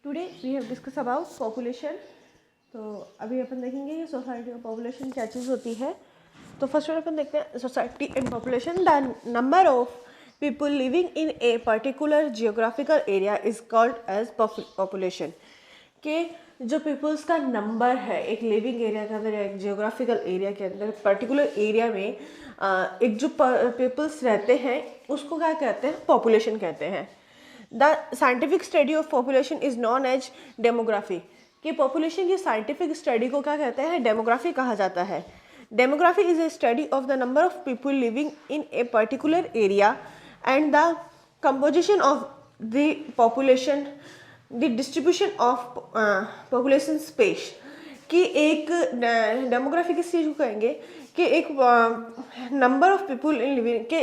Today we have discuss about population. तो अभी अपन देखेंगे ये सोसाइटी और पॉपुलेशन क्या चीज़ होती है। तो फर्स्ट अपन देखते हैं society and population. The number of people living in a particular geographical area is called as population. के जो पीपल्स का नंबर है एक लिविंग एरिया के अंदर या एक जियोग्राफिकल एरिया के अंदर पर्टिकुलर एरिया में एक जो पीपल्स रहते हैं उसको क्या कहते हैं, पॉपुलेशन कहते हैं। The scientific study of population is known as demography. कि पॉपुलेशन की साइंटिफिक स्टडी को क्या कहते हैं, डेमोग्राफी कहा जाता है। Demography is a study of the number of people living in a particular area and the composition of the population, the distribution of population space. कि एक डेमोग्राफी किस चीज़ को कहेंगे कि एक number of people in living के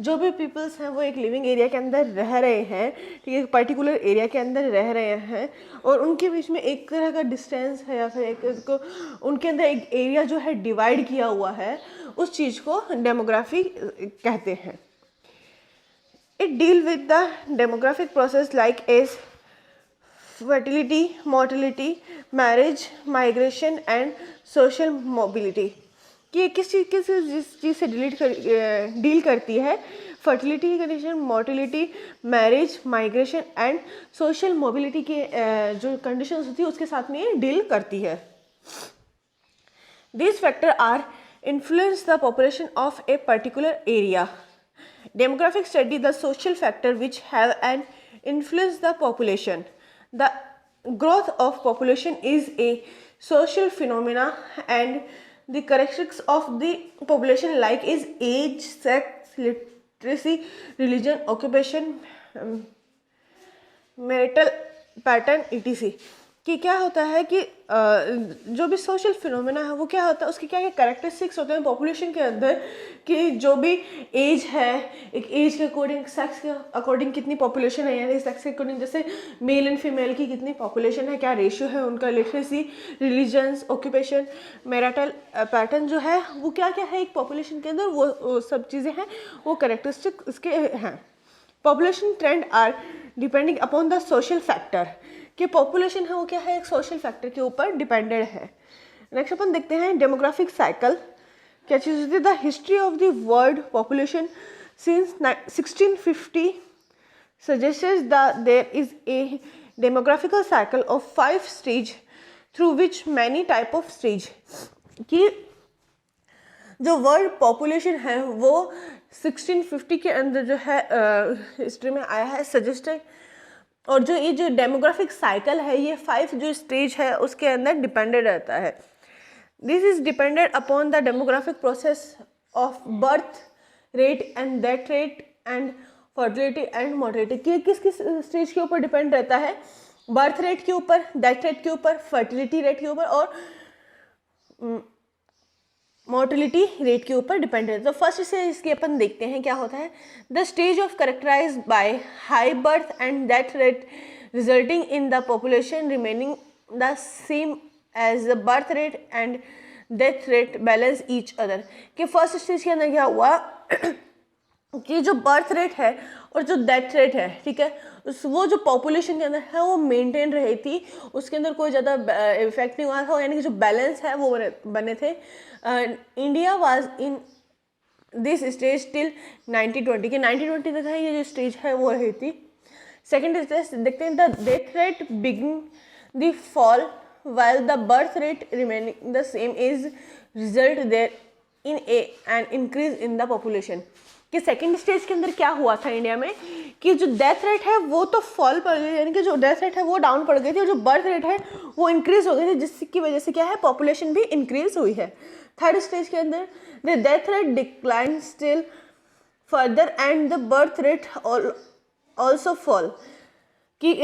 जो भी पीपल्स हैं वो एक लिविंग एरिया के अंदर रह रहे हैं, ठीक है, एक पर्टिकुलर एरिया के अंदर रह रहे हैं और उनके बीच में एक तरह का डिस्टेंस है या फिर एक उनके अंदर एक एरिया जो है डिवाइड किया हुआ है, उस चीज़ को डेमोग्राफी कहते हैं। It deal with the demographic process like as fertility, mortality, marriage, migration and social mobility। कि किस चीज़ से डील करती है, फर्टिलिटी की condition, mortality, marriage, migration and social mobility के जो कंडीशंस होती है उसके साथ में ये डील करती है। These factors are influence the population of a particular area. Demographic study the social factor which have an influence the population. The growth of population is a social phenomena and the characteristics of the population like is age, sex, literacy, religion, occupation, marital pattern etc। कि क्या होता है कि जो भी social phenomena है वो क्या होता है, उसके क्या क्या कैरेक्टरिस्टिक्स होते हैं पॉपुलेशन के अंदर। कि जो भी एज है, एक एज के अकॉर्डिंग, सेक्स के अकॉर्डिंग कितनी पॉपुलेशन है, यानी सेक्स के अकॉर्डिंग जैसे मेल एंड फीमेल की कितनी पॉपुलेशन है, क्या रेशियो है उनका, literacy, religions, occupation, marital pattern जो है वो क्या क्या है एक पॉपुलेशन के अंदर, वो सब चीज़ें हैं, वो कैरेक्टरिस्टिक इसके हैं। Population trend are depending upon the social factor. कि पॉपुलेशन है वो क्या है, एक सोशल फैक्टर के ऊपर डिपेंडेड है। नेक्स्ट अपन देखते हैं डेमोग्राफिक साइकिल। क्या चीज़ होती है, the history of the world population since 1650 suggests that there is a demographical cycle of 5 stage through which many type of stage। कि जो वर्ल्ड पॉपुलेशन है वो 1650 के अंदर जो है हिस्ट्री में आया है, सजेस्टेड। और जो ये जो डेमोग्राफिक साइकिल है ये 5 जो स्टेज है उसके अंदर डिपेंडेड रहता है। This is depended upon the demographic process of birth rate and death rate and fertility and mortality. कि किस किस स्टेज के ऊपर डिपेंड रहता है, बर्थ रेट के ऊपर, डेथ रेट के ऊपर, फर्टिलिटी रेट के ऊपर और मोर्टिलिटी रेट के ऊपर डिपेंड है। तो फर्स्ट से इसकी अपन देखते हैं क्या होता है। The stage of characterize by high birth and death rate resulting in the population remaining the same as the birth rate and death rate balance each other. कि फर्स्ट स्टेज के अंदर क्या हुआ कि जो बर्थ रेट है और जो डेथ रेट है, ठीक है, वो जो पॉपुलेशन के अंदर है वो मेंटेन रही थी, उसके अंदर कोई ज़्यादा इफेक्ट नहीं हुआ था, यानी कि जो बैलेंस है वो बने थे। India was in this stage till 1920। कि 1920 तक है ये जो स्टेज है वो रही थी। सेकेंड स्टेज देखते हैं, the death rate begin the fall while the birth rate remaining the same is result there in an increase in the population। कि सेकेंड स्टेज के अंदर क्या हुआ था इंडिया में कि जो डेथ रेट है वो तो फॉल पड़ गई, यानी कि जो डेथ रेट है वो डाउन पड़ गई थी और जो बर्थ रेट है वो इंक्रीज हो गई थी, जिसकी वजह से क्या है, पॉपुलेशन भी इंक्रीज हुई है। थर्ड स्टेज के अंदर the death rate decline still further and the birth rate also fall. कि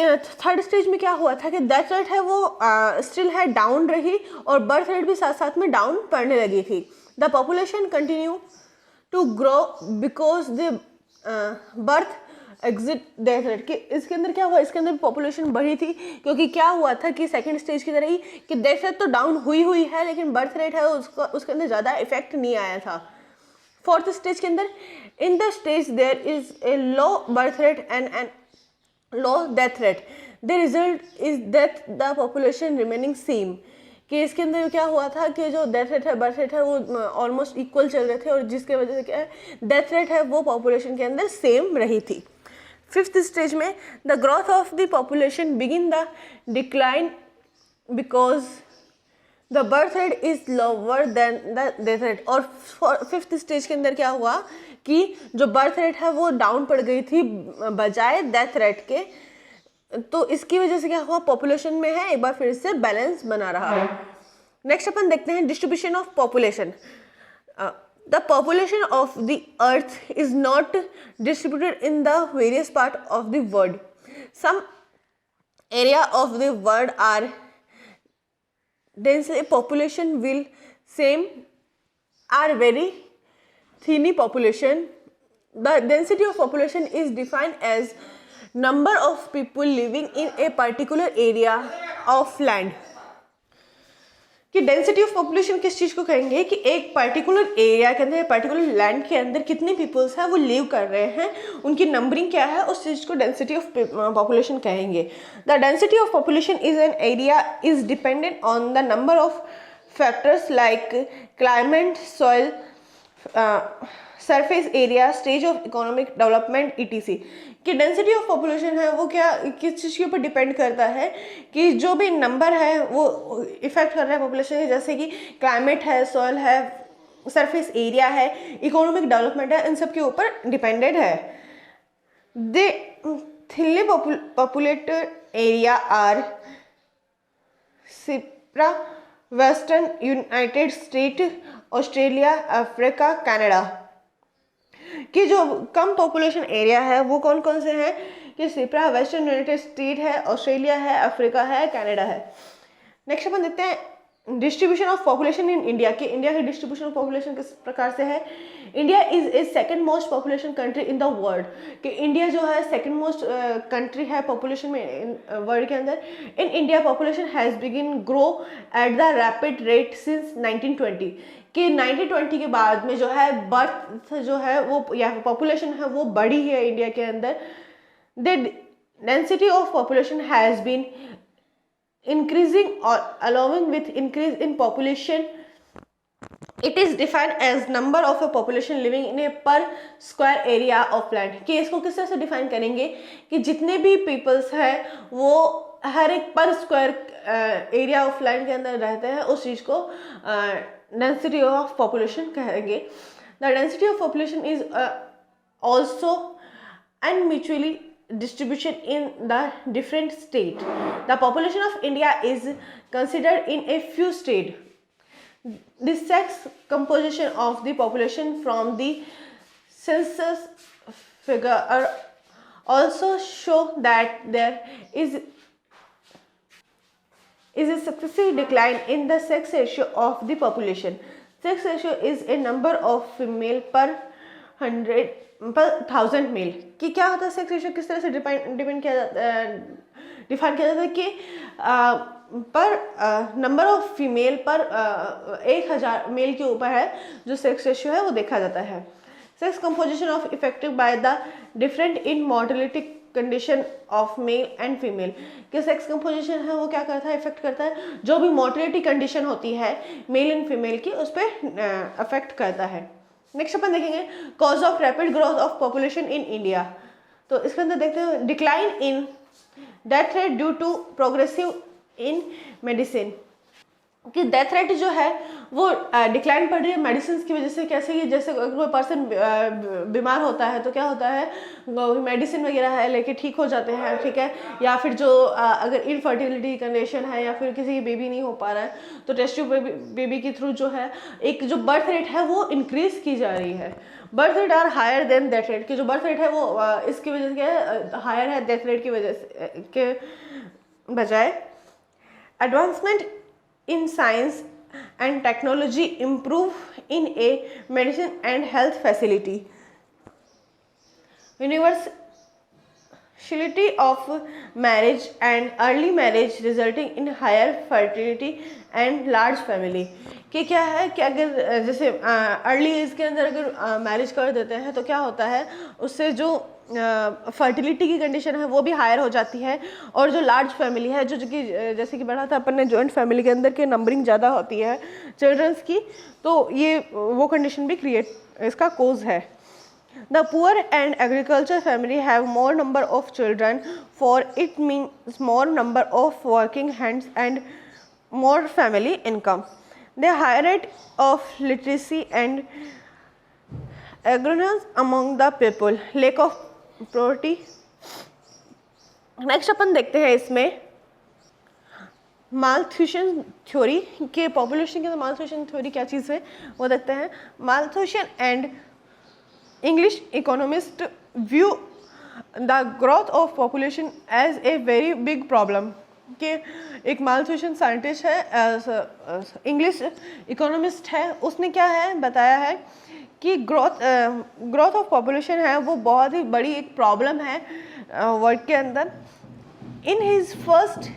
थर्ड स्टेज में क्या हुआ था कि डेथ रेट है वो स्टिल है डाउन रही और बर्थ रेट भी साथ साथ में डाउन पड़ने लगी थी। The population continue to grow because the birth exit death rate. कि इसके अंदर क्या हुआ, इसके अंदर पॉपुलेशन बढ़ी थी क्योंकि क्या हुआ था कि सेकंड स्टेज की तरह ही कि डेथ रेट तो डाउन हुई है लेकिन बर्थ रेट है उसके अंदर ज़्यादा इफेक्ट नहीं आया था। फोर्थ स्टेज के अंदर in the stage there is a low birth rate and an low death rate. The result is death the population remaining same, कि इसके अंदर क्या हुआ था कि जो डेथ रेट है बर्थ रेट है वो ऑलमोस्ट इक्वल चल रहे थे, और जिसके वजह से क्या है डेथ रेट है वो पॉपुलेशन के अंदर सेम रही थी। फिफ्थ स्टेज में the growth of the population begin the decline because the birth rate is lower than the death rate. और फिफ्थ स्टेज के अंदर क्या हुआ कि जो बर्थ रेट है वो डाउन पड़ गई थी बजाय डेथ रेट के, तो इसकी वजह से क्या हुआ पॉपुलेशन में है एक बार फिर से बैलेंस बना रहा। नेक्स्ट अपन देखते हैं distribution of population. The population of the earth is not distributed in the various part of the world. Some area of the world are densely population will same are very thinly population. The density of population is defined as number of people living in a particular area of land. कि density of population किस चीज़ को कहेंगे कि एक particular area के अंदर, particular land के अंदर कितने पीपल्स हैं वो लिव कर रहे हैं, उनकी नंबरिंग क्या है, उस चीज़ को डेंसिटी ऑफ पॉपुलेशन कहेंगे। The density of population is an area is dependent on the number of factors like climate, soil, surface area, stage of economic development etc। कि डेंसिटी ऑफ पॉपुलेशन है वो क्या किस चीज़ के ऊपर डिपेंड करता है कि जो भी नंबर है वो इफेक्ट कर रहा है पॉपुलेशन के, जैसे कि क्लाइमेट है, सॉइल है, सरफेस एरिया है, इकोनॉमिक डेवलपमेंट है, इन सब के ऊपर डिपेंडेड है। The thinly populated area are सिप्रा, western United State, Australia, Africa, Canada. कि जो कम पॉपुलेशन एरिया है वो कौन कौन से हैं कि सिप्रा, वेस्टर्न यूनाइटेड स्टेट है, ऑस्ट्रेलिया है, अफ्रीका है, कनाडा है। नेक्स्ट अपन देखते हैं distribution of population in India, कि इंडिया की डिस्ट्रीब्यूशन ऑफ पॉपुलेशन किस प्रकार से है। India is second most population country in the world, कि इंडिया जो है सेकंड मोस्ट कंट्री है पॉपुलेशन में वर्ल्ड के अंदर। In India population has begin grow at the rapid rate since 1920, कि 1920 के बाद में जो है बर्थ जो है वो या पॉपुलेशन है वो बढ़ी है इंडिया के अंदर। The density of population has been increasing or along with increase in population. It is defined as number of a population living in a per square area of land। कि इसको किस तरह से डिफाइन करेंगे कि जितने भी पीपल्स हैं वो हर एक पर स्क्वायर एरिया ऑफ लैंड के अंदर रहते हैं, उस चीज़ को डेंसिटी ऑफ पॉपुलेशन कहेंगे। The density of population is also and mutually distribution in the different state. The population of India is considered in a few states. The sex composition of the population from the census figure also show that there is a successive decline in the sex ratio of the population. Sex ratio is a number of female per 1000 male. कि क्या होता है sex ratio, किस तरह से define किया जाता है कि पर नंबर ऑफ फीमेल पर 1000 मेल के ऊपर है जो सेक्स रेशियो है वो देखा जाता है। Sex composition of effective by the different in mortality condition of male and female, कि सेक्स कंपोजिशन है वो क्या करता है, इफेक्ट करता है जो भी मॉर्टेलिटी कंडीशन होती है मेल एंड फीमेल की, उस पर अफेक्ट करता है। नेक्स्ट अपन देखेंगे cause of rapid growth of population in India. तो इसके अंदर देखते हैं decline in death rate due to progressive in medicine, कि डेथ रेट जो है वो डिक्लाइन पड़ रही है मेडिसिन की वजह से। कैसे कि जैसे अगर कोई पर्सन बीमार होता है तो क्या होता है मेडिसिन वगैरह है लेके ठीक हो जाते हैं, ठीक है, या फिर जो अगर इनफर्टिलिटी कंडीशन है या फिर किसी की बेबी नहीं हो पा रहा है तो टेस्ट ट्यूब बेबी के थ्रू जो है एक जो बर्थ रेट है वो इंक्रीज की जा रही है। Birth rate are higher than death rate, कि जो बर्थ रेट है वो इसकी वजह से क्या है हायर है डेथ रेट की वजह से के बजाय। Advancement in science and technology improve in a medicine and health facility. Universality of marriage and early marriage resulting in higher fertility and large family, कि क्या है कि अगर जैसे अर्ली एज के अंदर अगर मैरिज कर देते हैं तो क्या होता है उससे जो फर्टिलिटी की कंडीशन है वो भी हायर हो जाती है, और जो लार्ज फैमिली है जो कि जैसे कि बढ़ा था अपन ने जॉइंट फैमिली के अंदर के नंबरिंग ज़्यादा होती है चिल्ड्रंस की, तो ये वो कंडीशन भी क्रिएट इसका कोज है। The poor and agriculture family have more number of children, for it means more number of working hands and more family income. The higher rate of literacy and ignorance among the people, lack of poverty. Next अपन देखते हैं इसमें मालथ्यूशन theory के population के, मालथ्यूशन theory क्या चीज़ है वो देखते हैं। मालथ्यूशन and English economists view the growth of population as a very big problem। कि एक मालथ्यूशन साइंटिस्ट है, इंग्लिश इकोनॉमिस्ट है, उसने क्या है बताया है कि ग्रोथ ऑफ पॉपुलेशन है वो बहुत ही बड़ी एक प्रॉब्लम है वर्ल्ड के अंदर। In his first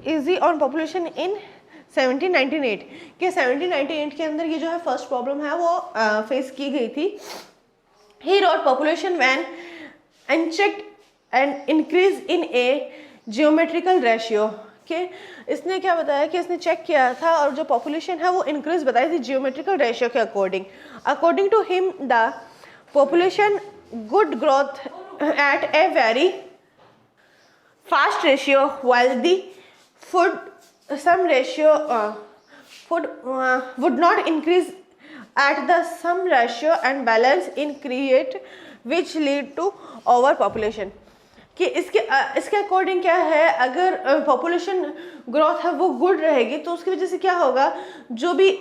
easy on population in 1798 के 1798 के अंदर ये जो है फर्स्ट प्रॉब्लम है वो फेस की गई थी। He wrote population when unchecked and increase in A geometrical ratio. के इसने क्या बताया कि इसने चेक किया था और जो पॉपुलेशन है वो इंक्रीज बताई थी जियोमेट्रिकल रेशियो के according. According to him the population good growth at a very fast ratio while the food some ratio food would not increase at the sum ratio and balance in create which lead to overpopulation। कि इसके according क्या है, अगर population growth है वो good रहेगी तो उसकी वजह से क्या होगा, जो भी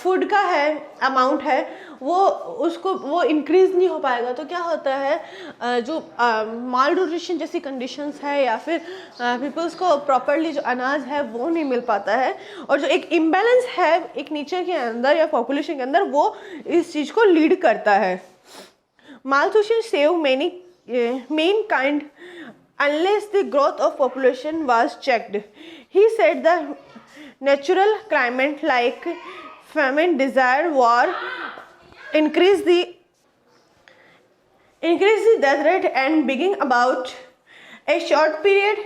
फूड का है अमाउंट है वो इंक्रीज नहीं हो पाएगा। तो क्या होता है जो माल न्यूट्रिशन जैसी कंडीशंस है या फिर पीपल्स को प्रॉपरली जो अनाज है वो नहीं मिल पाता है, और जो एक इम्बैलेंस है एक नेचर के अंदर या पॉपुलेशन के अंदर वो इस चीज़ को लीड करता है। Malthusian save mankind unless the growth of population was checked। He said the natural climate like famine, desire, war increase the death rate and being about a short period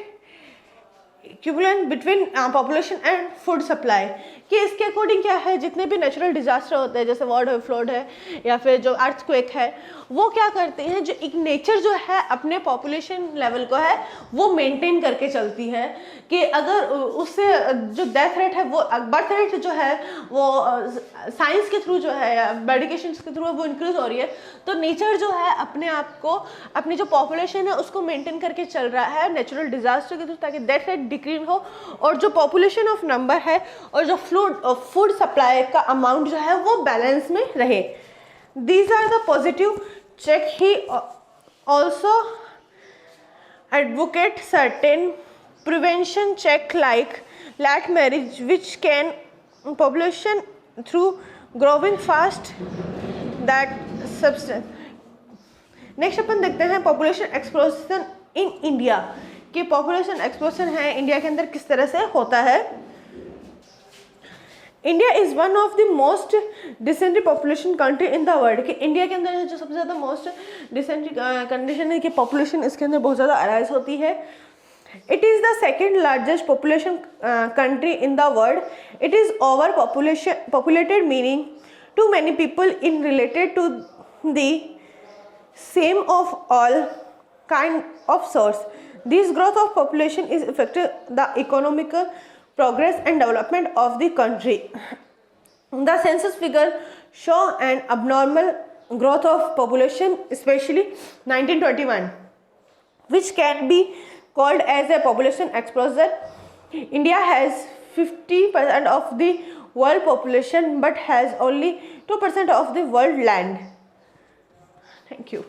equivalent between population and food supply। कि इसके according क्या है, जितने भी natural disaster होते हैं जैसे war flood है या फिर जो अर्थक्वेक है वो क्या करते हैं, जो एक नेचर जो है अपने पॉपुलेशन लेवल को है वो मेंटेन करके चलती है। कि अगर उससे जो डेथ रेट है वो बर्थ रेट जो है वो साइंस के थ्रू जो है या मेडिकेशन के थ्रू वो इंक्रीज हो रही है, तो नेचर जो है अपने आप को अपनी जो पॉपुलेशन है उसको मेंटेन करके चल रहा है नेचुरल डिजास्टर के थ्रू, ताकि डेथ रेट डिक्रीज हो और जो पॉपुलेशन ऑफ नंबर है और जो फूड सप्लाई का अमाउंट जो है वो बैलेंस में रहे। These are the positive check। He also advocate certain prevention check like late marriage which can population through growing fast that substance। Next अपन देखते हैं पॉपुलेशन एक्सप्लोजन इन इंडिया, कि पॉपुलेशन एक्सप्लोजन है इंडिया के अंदर किस तरह से होता है। India is one of the most densely population country in the world. कि इंडिया के अंदर जो सबसे ज़्यादा मोस्ट डिसेंट्री कंडीशन है कि पॉपुलेशन इसके अंदर बहुत ज़्यादा अराइज होती है। It is the second largest population country in the world. It is over populated meaning too many people in related to the same of all kind of source. This growth of population is affected the economical progress and development of the country। The census figure show an abnormal growth of population, especially 1921, which can be called as a population explosion। India has 50% of the world population but has only 2% of the world land। Thank you।